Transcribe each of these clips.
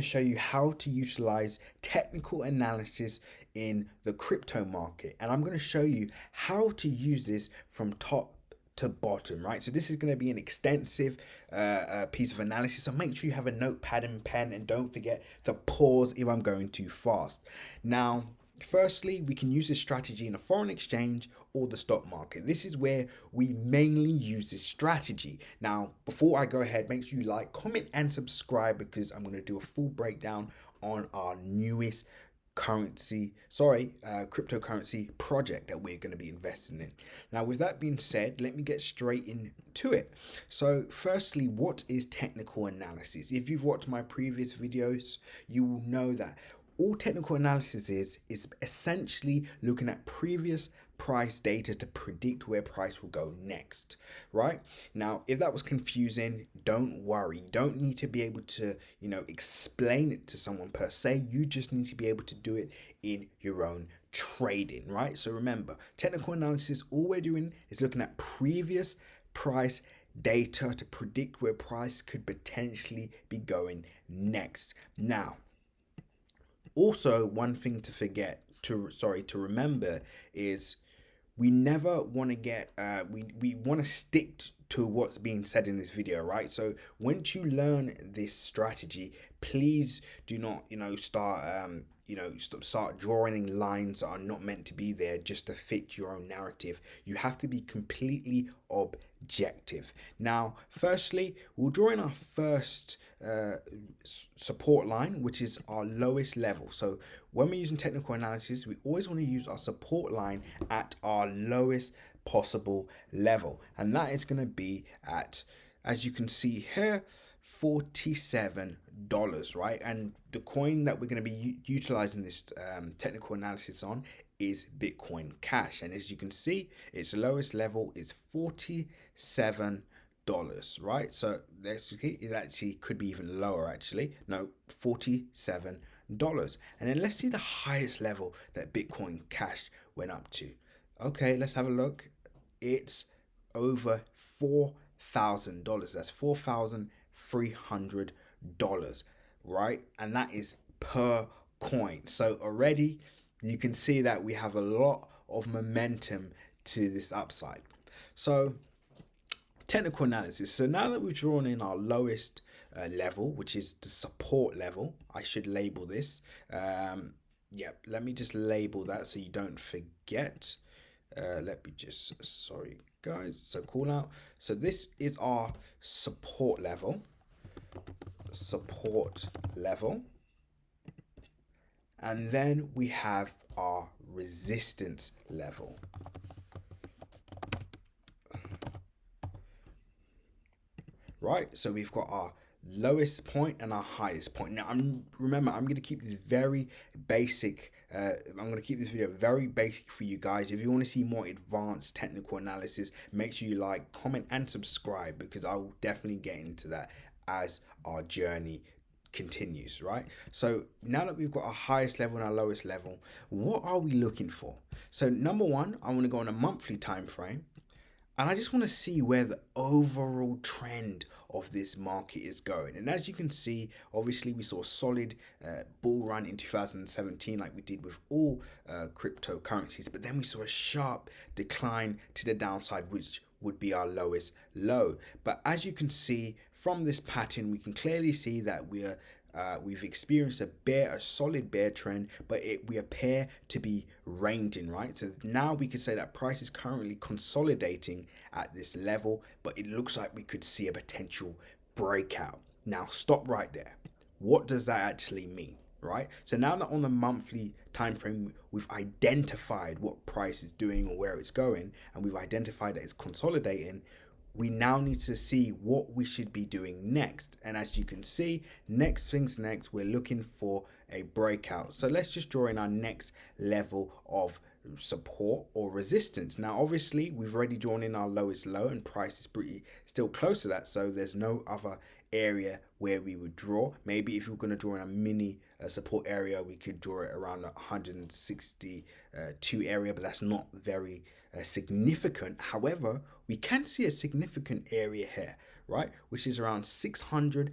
show you how to utilize technical analysis in the crypto market, and I'm going to show you how to use this from top to bottom, right? So this is going to be an extensive piece of analysis, so make sure you have a notepad and pen, and don't forget to pause if I'm going too fast. Now, firstly, we can use this strategy in a foreign exchange or the stock market. This is where we mainly use this strategy. Now, before I go ahead, make sure you like, comment, and subscribe, because I'm going to do a full breakdown on our newest cryptocurrency project that we're going to be investing in. Now, with that being said, let me get straight into it. So firstly, what is technical analysis? If you've watched my previous videos, you will know that all technical analysis is essentially looking at previous price data to predict where price will go next, right? Now, if that was confusing, don't worry. You don't need to be able to, explain it to someone per se. You just need to be able to do it in your own trading, right? So remember, technical analysis, all we're doing is looking at previous price data to predict where price could potentially be going next. Now, also, one thing to remember is we never want to get we want to stick to what's being said in this video, right? So once you learn this strategy, please do not start drawing lines that are not meant to be there just to fit your own narrative. You have to be completely objective. Now, firstly, we'll draw in our first support line, which is our lowest level. So when we're using technical analysis, we always want to use our support line at our lowest possible level, and that is going to be at, as you can see here, $47, right? And the coin that we're going to be utilizing this technical analysis on is Bitcoin Cash, and as you can see, its lowest level is $47, right? So it actually could be even lower, actually. No, $47. And then let's see the highest level that Bitcoin Cash went up to. Okay, let's have a look. It's over $4,000. That's $4,300, right? And that is per coin. So already you can see that we have a lot of momentum to this upside. So technical analysis. So now that we've drawn in our lowest level, which is the support level, I should label this. Let me just label that so you don't forget. Sorry guys, so call out. So this is our support level, and then we have our resistance level. Right, so we've got our lowest point and our highest point. Now, remember, I'm going to keep this very basic. I'm going to keep this video very basic for you guys. If you want to see more advanced technical analysis, make sure you like, comment, and subscribe, because I will definitely get into that as our journey continues, right? So now that we've got our highest level and our lowest level, what are we looking for? So number one, I want to go on a monthly time frame. And I just want to see where the overall trend of this market is going. And as you can see, obviously we saw a solid bull run in 2017, like we did with all cryptocurrencies. But then we saw a sharp decline to the downside, which would be our lowest low. But as you can see from this pattern, we can clearly see that we've experienced a solid bear trend, but we appear to be ranging, right? So now we could say that price is currently consolidating at this level, but it looks like we could see a potential breakout. Now stop right there. What does that actually mean, right? So now that on the monthly time frame we've identified what price is doing or where it's going, and we've identified that it's consolidating, we now need to see what we should be doing next. And as you can see, next, we're looking for a breakout. So let's just draw in our next level of support or resistance. Now, obviously, we've already drawn in our lowest low, and price is pretty still close to that. So there's no other area where we would draw. Maybe if you're going to draw in a mini support area, we could draw it around 162 area, but that's not very significant. However, we can see a significant area here, right, which is around $650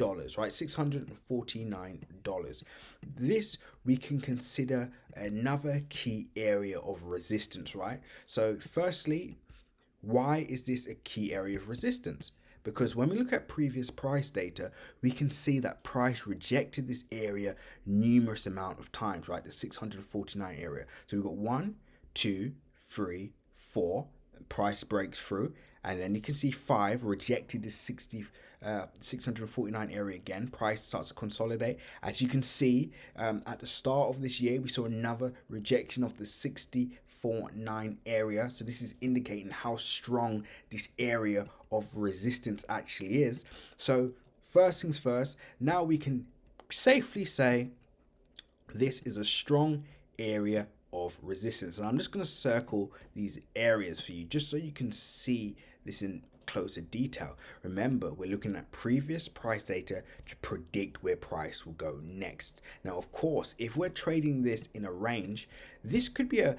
right? $649. This we can consider another key area of resistance, right? So firstly, why is this a key area of resistance? Because when we look at previous price data, we can see that price rejected this area numerous amount of times, right? The 649 area. So we've got 1, 2, 3, 4, price breaks through, and then you can see 5 rejected the 649 area again. Price starts to consolidate. As you can see, at the start of this year, we saw another rejection of the 649 area. So this is indicating how strong this area of resistance actually is. So first things first, now we can safely say this is a strong area of resistance. And I'm just going to circle these areas for you just so you can see this in closer detail. Remember, we're looking at previous price data to predict where price will go next. Now, of course, if we're trading this in a range, this could be a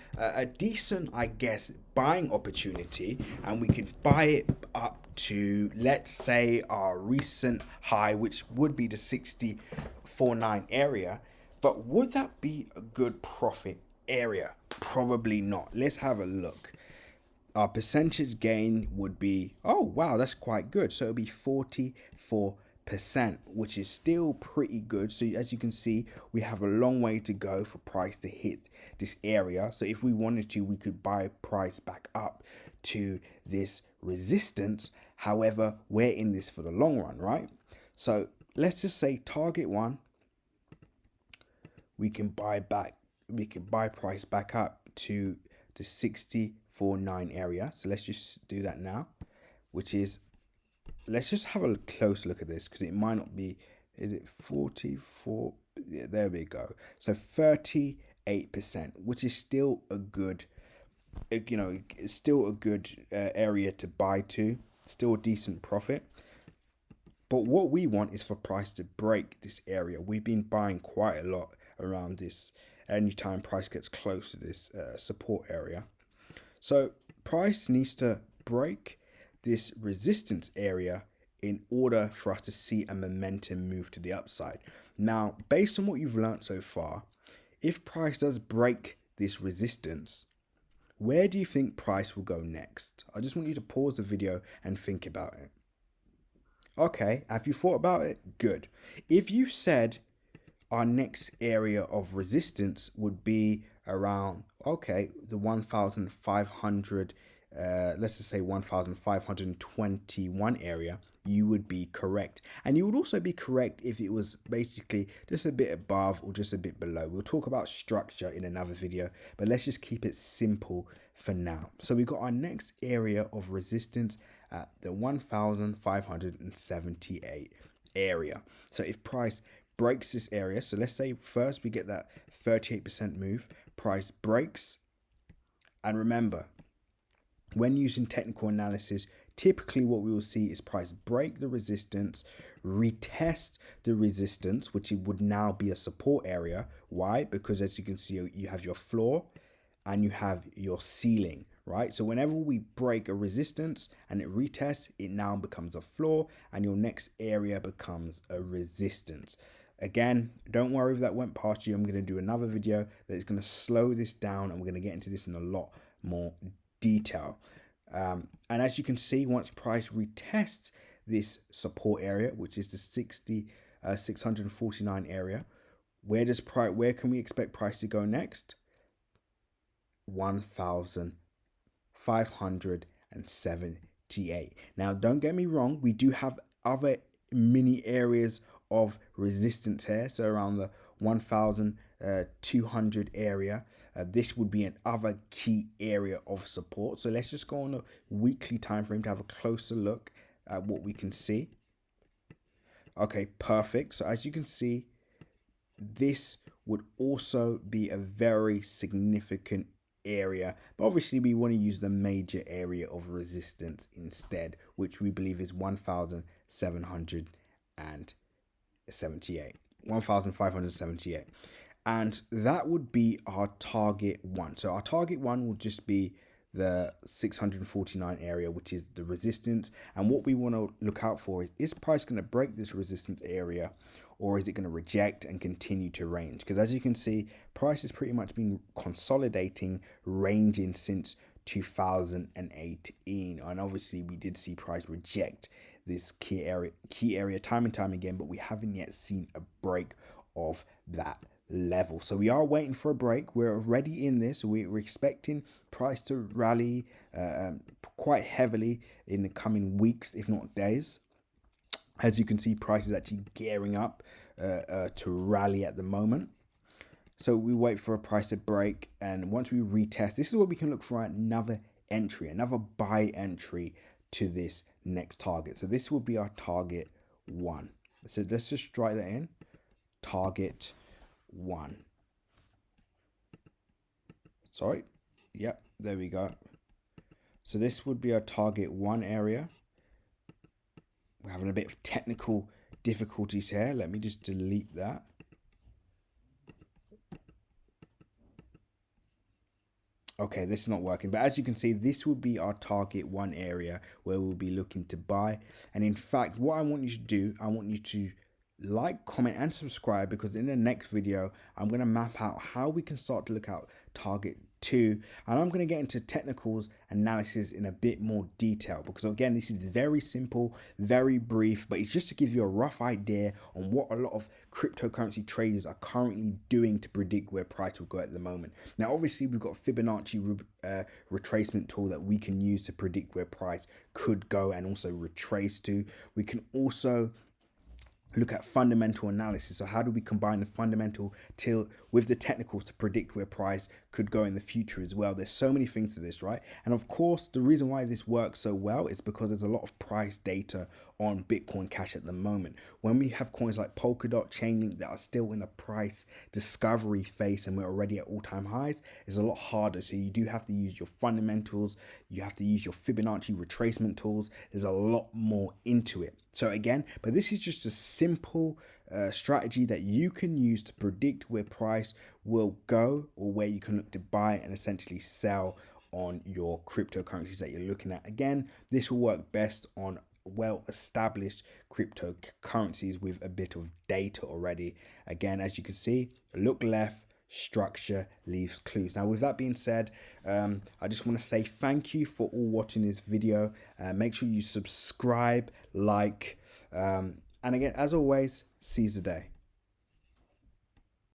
decent, I guess, buying opportunity, and we could buy it up to, let's say, our recent high, which would be the 649 area. But would that be a good profit area? Probably not. Let's have a look. Our percentage gain would be, oh wow, that's quite good. So it'll be 44%, which is still pretty good. So as you can see, we have a long way to go for price to hit this area. So if we wanted to, we could buy price back up to this resistance. However, we're in this for the long run, right? So let's just say target 1, we can buy price back up to the 649 area. So let's just do that now, which is, let's just have a close look at this because it might not be, is it 44? Yeah, there we go. So 38%, which is still a good, it's still a good area to buy to, still a decent profit. But what we want is for price to break this area. We've been buying quite a lot around this anytime price gets close to this support area. So price needs to break this resistance area in order for us to see a momentum move to the upside. Now, based on what you've learned so far, if price does break this resistance, where do you think price will go next? I just want you to pause the video and think about it. Okay, have you thought about it? Good. If you said our next area of resistance would be around, okay, the 1,500, let's just say 1,521 area, you would be correct. And you would also be correct if it was basically just a bit above or just a bit below. We'll talk about structure in another video, but let's just keep it simple for now. So we got our next area of resistance at the 1,578 area. So if price breaks this area, so let's say first we get that 38% move, price breaks, and remember, when using technical analysis, typically what we will see is price break the resistance, retest the resistance, which it would now be a support area. Why? Because as you can see, you have your floor and you have your ceiling, right? So whenever we break a resistance and it retests, it now becomes a floor and your next area becomes a resistance. Again, don't worry if that went past you. I'm going to do another video that is going to slow this down and we're going to get into this in a lot more detail. And as you can see, once price retests this support area, which is the 649 area, where can we expect price to go next? 1,578. Now, don't get me wrong, we do have other mini areas of resistance here, so around the 1,200 area. This would be another key area of support. So let's just go on a weekly time frame to have a closer look at what we can see. Okay, perfect. So as you can see, this would also be a very significant area, but obviously we want to use the major area of resistance instead, which we believe is 1,578, and that would be our target 1. So our target 1 will just be the 649 area, which is the resistance. And what we want to look out for is price going to break this resistance area, or is it going to reject and continue to range? Because as you can see, price has pretty much been consolidating, ranging since 2018. And obviously we did see price reject this key area time and time again, but we haven't yet seen a break of that level. So we are waiting for a break. We're already in this. We're expecting price to rally quite heavily in the coming weeks, if not days. As you can see, price is actually gearing up to rally at the moment. So we wait for a price to break, and once we retest, this is what we can look for, another entry, another buy entry to this next target. So this will be our target 1. So let's just write that in. Target 1. Sorry. Yep, there we go. So this would be our target 1 area. We're having a bit of technical difficulties here. Let me just delete that. Okay, this is not working, but as you can see, this will be our target 1 area where we'll be looking to buy. And in fact, what I want you to do, I want you to like, comment and subscribe, because in the next video I'm going to map out how we can start to look out target 2, and I'm going to get into technicals analysis in a bit more detail, because again, this is very simple, very brief, but it's just to give you a rough idea on what a lot of cryptocurrency traders are currently doing to predict where price will go at the moment. Now obviously we've got a Fibonacci retracement tool that we can use to predict where price could go and also retrace to. We can also look at fundamental analysis. So how do we combine the fundamental with the technicals to predict where price could go in the future as well? There's so many things to this, right? And of course, the reason why this works so well is because there's a lot of price data on Bitcoin Cash at the moment. When we have coins like Polkadot, Chainlink that are still in a price discovery phase and we're already at all-time highs, it's a lot harder. So you do have to use your fundamentals, you have to use your Fibonacci retracement tools. There's a lot more into it. So again, but this is just a simple strategy that you can use to predict where price will go, or where you can look to buy and essentially sell on your cryptocurrencies that you're looking at. Again, this will work best on well-established cryptocurrencies with a bit of data already. Again, as you can see, look left, structure leaves clues. Now with that being said, I just want to say thank you for all watching this video. Make sure you subscribe, like, and again, as always, seize the day.